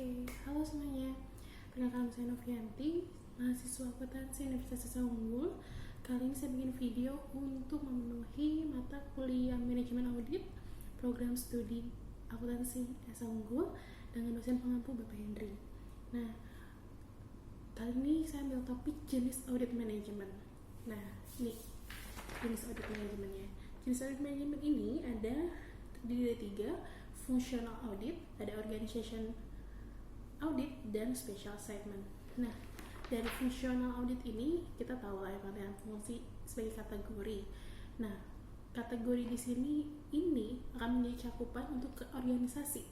Halo semuanya. Perkenalkan saya Novianti, mahasiswa akuntansi Universitas Esa Unggul. Kali ini saya bikin video untuk memenuhi mata kuliah manajemen audit program studi akuntansi Esa Unggul dengan dosen pengampu Bapak Hendri. Nah, kali ini saya ambil topik jenis audit manajemen. Nah, ini jenis audit manajemennya. Jenis audit manajemen ini terdiri dari 3, functional audit, ada organization audit, dan special segment. Nah, dari functional audit ini kita tahu lah yang fungsi sebagai kategori. Nah, kategori di sini ini akan menjadi cakupan untuk ke organisasi,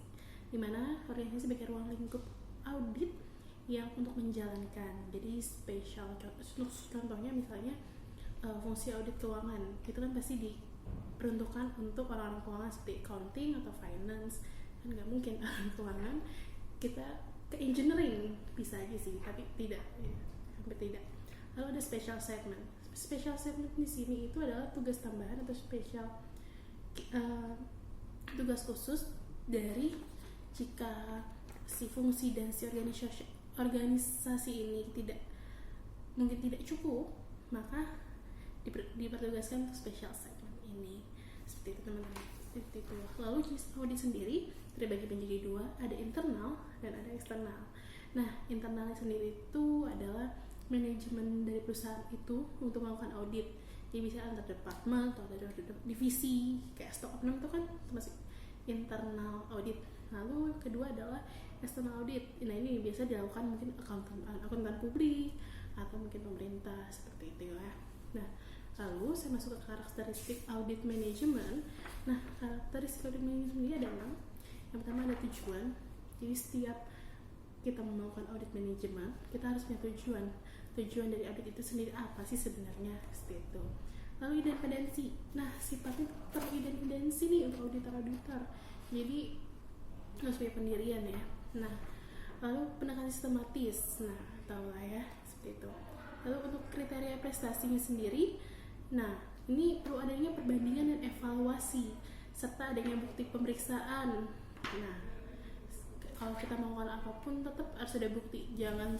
di mana organisasi sebagai ruang lingkup audit yang untuk menjalankan. Jadi special contohnya misalnya fungsi audit keuangan itu kan pasti diperuntukkan untuk orang-orang keuangan seperti accounting atau finance. Kan nggak mungkin orang keuangan kita ke engineering, bisa aja sih, tapi tidak ya, hampir tidak. Lalu ada special segment. Special segment di sini itu adalah tugas tambahan atau tugas khusus dari jika si fungsi dan si organisasi ini mungkin tidak cukup, maka dipertugaskan untuk special segment ini. Seperti itu teman-teman. Seperti itu. Lalu jenis audit sendiri terbagi menjadi 2, ada internal dan ada eksternal. Nah, internal sendiri itu adalah manajemen dari perusahaan itu untuk melakukan audit. Jadi bisa antar departemen atau dari divisi, kayak stock opname itu kan termasuk internal audit. Lalu kedua adalah external audit. Nah, ini biasa dilakukan mungkin akuntan publik atau mungkin pemerintah, seperti itu ya. Nah, lalu saya masuk ke karakteristik audit manajemen. Nah, karakteristik audit manajemen ini ada 6. Yang pertama ada tujuan. Jadi setiap kita melakukan audit manajemen, kita harus punya tujuan. Tujuan dari audit itu sendiri apa sih sebenarnya, seperti itu. Lalu independensi. Nah, sifatnya terindependensi nih untuk auditor. Jadi harus punya pendirian ya. Nah, lalu pendekatan sistematis. Nah, tahu lah ya, seperti itu. Lalu untuk kriteria prestasinya sendiri, nah ini perlu adanya perbandingan dan evaluasi serta adanya bukti pemeriksaan. Nah, kalau kita mau melakukan apapun tetap harus ada bukti, jangan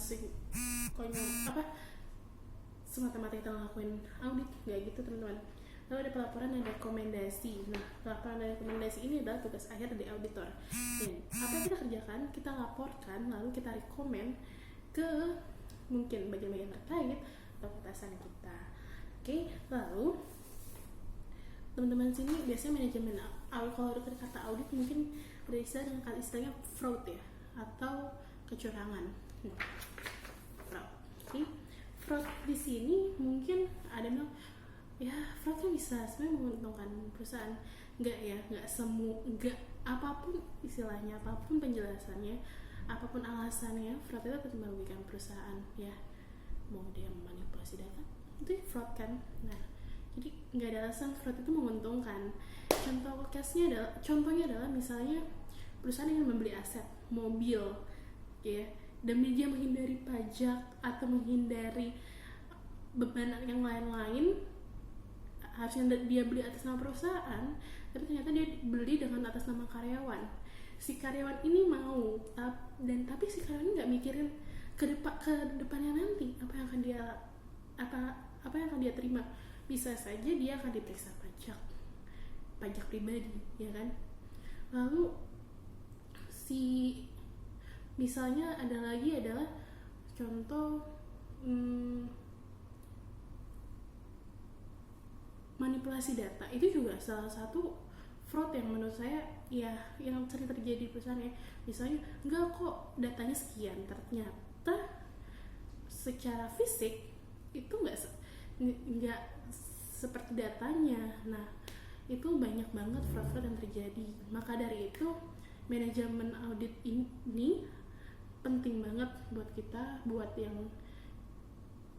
semata-mata kita ngelakuin audit, nggak gitu teman-teman. Lalu ada pelaporan dan rekomendasi. Nah, pelaporan dan rekomendasi ini adalah tugas akhir dari auditor. Dan apa yang kita kerjakan, kita laporkan, lalu kita rekomend ke mungkin bagian-bagian terkait atau atasan kita. Oke, lalu teman-teman sini biasanya manajemen kalau dari kata audit mungkin beristilah dengan istilahnya fraud ya, atau kecurangan. Fraud. Oke. Fraud di sini mungkin ada bilang ya fraud kan bisa sebenarnya menguntungkan perusahaan. Enggak apapun istilahnya, apapun penjelasannya, apapun alasannya, fraud itu tetap merugikan perusahaan ya. Mau dia memanipulasi data, itu fraud kan. Nah, jadi nggak ada alasan fraud itu menguntungkan. Contohnya adalah misalnya perusahaan ingin membeli aset mobil ya, demi dia menghindari pajak atau menghindari beban yang lain-lain, harusnya dia beli atas nama perusahaan, tapi ternyata dia beli dengan atas nama karyawan. Si karyawan ini mau, tapi si karyawan ini nggak mikirin ke depannya nanti apa yang akan dia terima. Bisa saja dia akan diperiksa pajak pribadi, ya kan. Lalu misalnya adalah contoh manipulasi data, itu juga salah satu fraud yang menurut saya ya yang sering terjadi di perusahaan ya. Misalnya enggak kok datanya sekian, ternyata secara fisik itu enggak seperti datanya. Nah, itu banyak banget fraud-fraud yang terjadi. Maka dari itu manajemen audit ini penting banget buat kita, buat yang